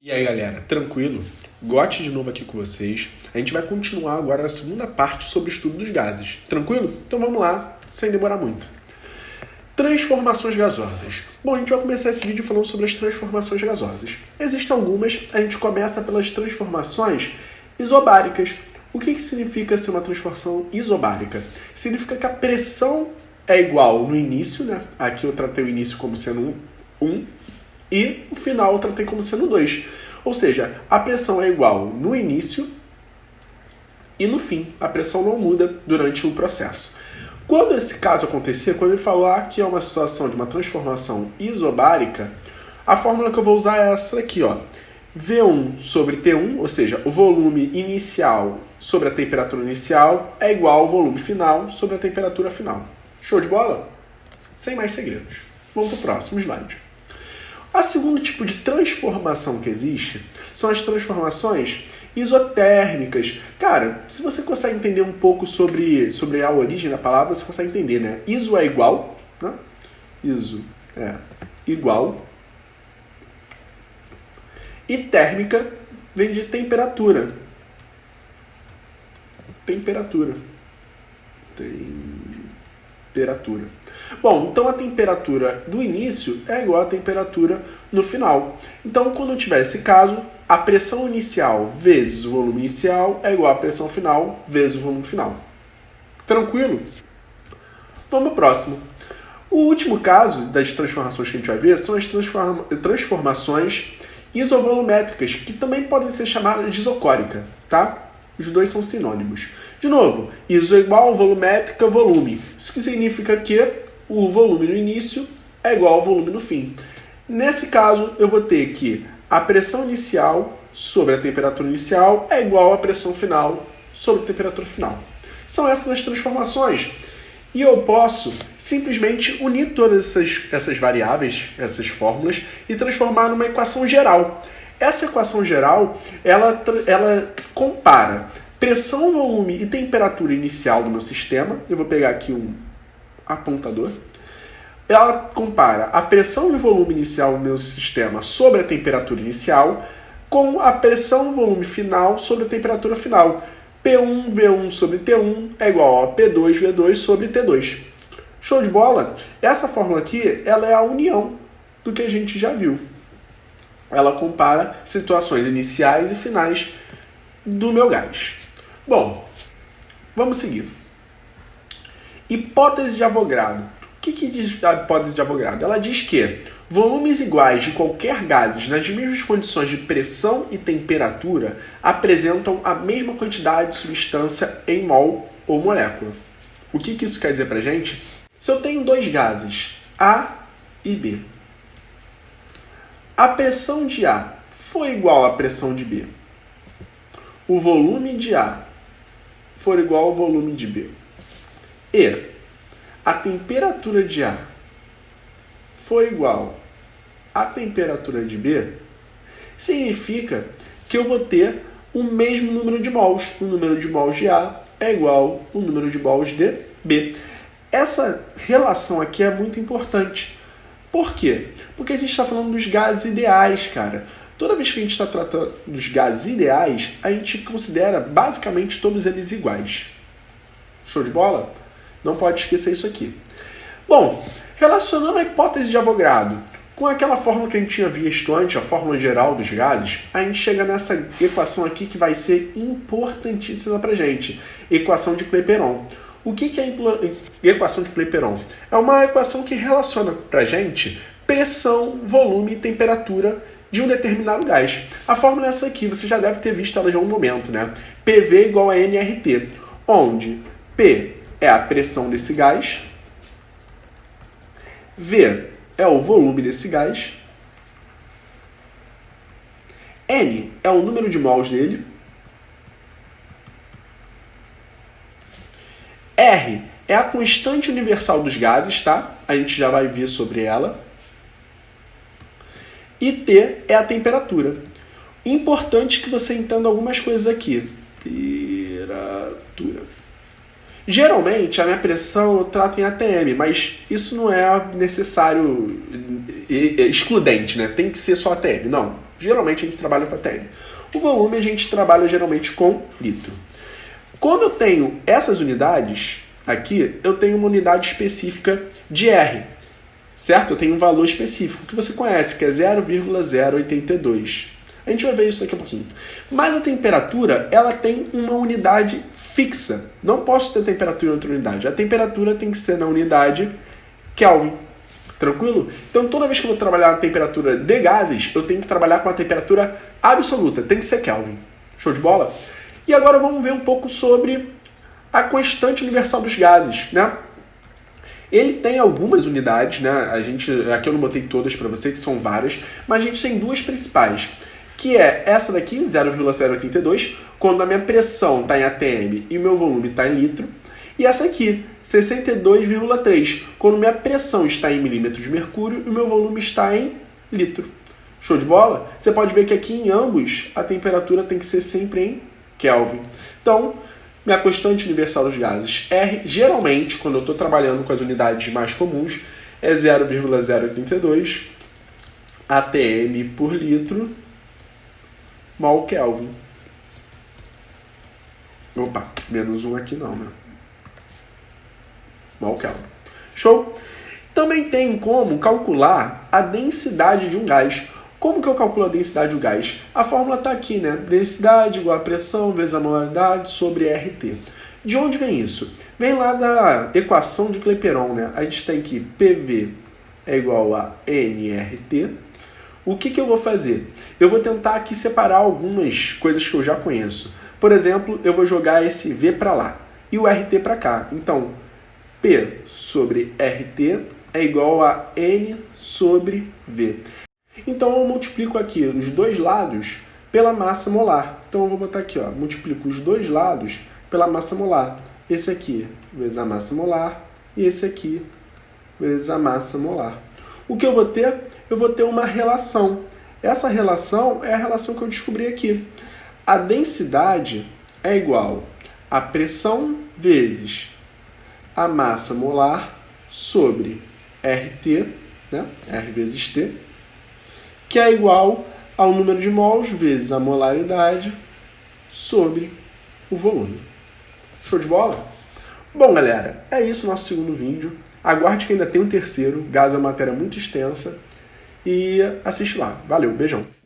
E aí galera, tranquilo? Gotti de novo aqui com vocês. A gente vai continuar agora na segunda parte sobre o estudo dos gases. Tranquilo? Então vamos lá, sem demorar muito. Transformações gasosas. Bom, a gente vai começar esse vídeo falando sobre as transformações gasosas. Existem algumas, a gente começa pelas transformações isobáricas. O que significa ser uma transformação isobárica? Significa que a pressão é igual no início, né? Aqui eu tratei o início como sendo 1, e o final eu tratei como sendo 2. Ou seja, a pressão é igual no início e no fim. A pressão não muda durante o processo. Quando esse caso acontecer, quando ele falar que é uma situação de uma transformação isobárica, a fórmula que eu vou usar é essa aqui, ó. V1 sobre T1, ou seja, o volume inicial sobre a temperatura inicial é igual ao volume final sobre a temperatura final. Show de bola? Sem mais segredos. Vamos para o próximo slide. O segundo tipo de transformação que existe são as transformações isotérmicas. Cara, se você consegue entender um pouco sobre a origem da palavra, você consegue entender, né? Iso é igual, né? Iso é igual. E térmica vem de temperatura. Temperatura. Bom, então a temperatura do início é igual à temperatura no final. Então, quando eu tiver esse caso, a pressão inicial vezes o volume inicial é igual à pressão final vezes o volume final. Tranquilo? Vamos ao próximo. O último caso das transformações que a gente vai ver são as transformações isovolumétricas, que também podem ser chamadas de isocórica, tá? Os dois são sinônimos. De novo, iso é igual a volumétrica, volume. Isso que significa que o volume no início é igual ao volume no fim. Nesse caso, eu vou ter que a pressão inicial sobre a temperatura inicial é igual à pressão final sobre a temperatura final. São essas as transformações. E eu posso simplesmente unir todas essas variáveis, essas fórmulas, e transformar numa equação geral. Essa equação geral, ela compara pressão, volume e temperatura inicial do meu sistema. Eu vou pegar aqui um apontador. Ela compara a pressão e o volume inicial do meu sistema sobre a temperatura inicial com a pressão e volume final sobre a temperatura final. P1, V1 sobre T1 é igual a P2, V2 sobre T2. Show de bola? Essa fórmula aqui, ela é a união do que a gente já viu. Ela compara situações iniciais e finais do meu gás. Bom, vamos seguir. Hipótese de Avogadro. O que diz a hipótese de Avogadro? Ela diz que volumes iguais de qualquer gases nas mesmas condições de pressão e temperatura apresentam a mesma quantidade de substância em mol ou molécula. O que isso quer dizer pra gente? Se eu tenho dois gases, A e B, a pressão de A for igual à pressão de B, o volume de A for igual ao volume de B, e a temperatura de A for igual à temperatura de B, significa que eu vou ter o mesmo número de mols. O número de mols de A é igual ao número de mols de B. Essa relação aqui é muito importante. Por quê? Porque a gente está falando dos gases ideais, cara. Toda vez que a gente está tratando dos gases ideais, a gente considera basicamente todos eles iguais. Show de bola? Não pode esquecer isso aqui. Bom, relacionando a hipótese de Avogadro com aquela fórmula que a gente tinha visto antes, a fórmula geral dos gases, a gente chega nessa equação aqui que vai ser importantíssima para a gente. Equação de Clapeyron. O que é a equação de Clapeyron? É uma equação que relaciona para a gente pressão, volume e temperatura de um determinado gás. A fórmula é essa aqui, você já deve ter visto ela em algum momento, né? PV igual a nRT, onde P é a pressão desse gás, V é o volume desse gás, N é o número de mols dele, R é a constante universal dos gases, tá? A gente já vai ver sobre ela. E T é a temperatura. Importante que você entenda algumas coisas aqui. Temperatura. Geralmente, a minha pressão eu trato em ATM, mas isso não é necessário, excludente, né? Tem que ser só ATM. Não. Geralmente a gente trabalha com ATM. O volume a gente trabalha geralmente com litro. Quando eu tenho essas unidades aqui, eu tenho uma unidade específica de R, certo? Eu tenho um valor específico que você conhece, que é 0,082. A gente vai ver isso daqui a pouquinho. Mas a temperatura, ela tem uma unidade fixa. Não posso ter temperatura em outra unidade. A temperatura tem que ser na unidade Kelvin. Tranquilo? Então, toda vez que eu vou trabalhar a temperatura de gases, eu tenho que trabalhar com a temperatura absoluta. Tem que ser Kelvin. Show de bola? E agora vamos ver um pouco sobre a constante universal dos gases, né? Ele tem algumas unidades, né? Aqui eu não botei todas para vocês, que são várias, mas a gente tem duas principais, que é essa daqui, 0,082, quando a minha pressão está em atm e o meu volume está em litro, e essa aqui, 62,3, quando minha pressão está em milímetros de mercúrio e o meu volume está em litro. Show de bola? Você pode ver que aqui em ambos a temperatura tem que ser sempre em Kelvin. Então, minha constante universal dos gases R, geralmente, quando eu estou trabalhando com as unidades mais comuns, é 0,082 atm por litro mol Kelvin. Opa, menos um aqui não, né? Mol Kelvin. Show? Também tem como calcular a densidade de um gás. Como que eu calculo a densidade do gás? A fórmula está aqui, né? Densidade igual a pressão vezes a molaridade sobre RT. De onde vem isso? Vem lá da equação de Clapeyron, né? A gente tem que PV é igual a nRT. O que eu vou fazer? Eu vou tentar aqui separar algumas coisas que eu já conheço. Por exemplo, eu vou jogar esse V para lá e o RT para cá. Então, P sobre RT é igual a N sobre V. Então eu multiplico aqui os dois lados pela massa molar. Então eu vou botar aqui, ó, multiplico os dois lados pela massa molar. Esse aqui vezes a massa molar e esse aqui vezes a massa molar. O que eu vou ter? Eu vou ter uma relação. Essa relação é a relação que eu descobri aqui. A densidade é igual a pressão vezes a massa molar sobre RT, né? R vezes T, que é igual ao número de mols vezes a molaridade sobre o volume. Show de bola? Bom, galera, é isso o nosso segundo vídeo. Aguarde que ainda tem um terceiro. Gás é uma matéria muito extensa. E assiste lá. Valeu, beijão.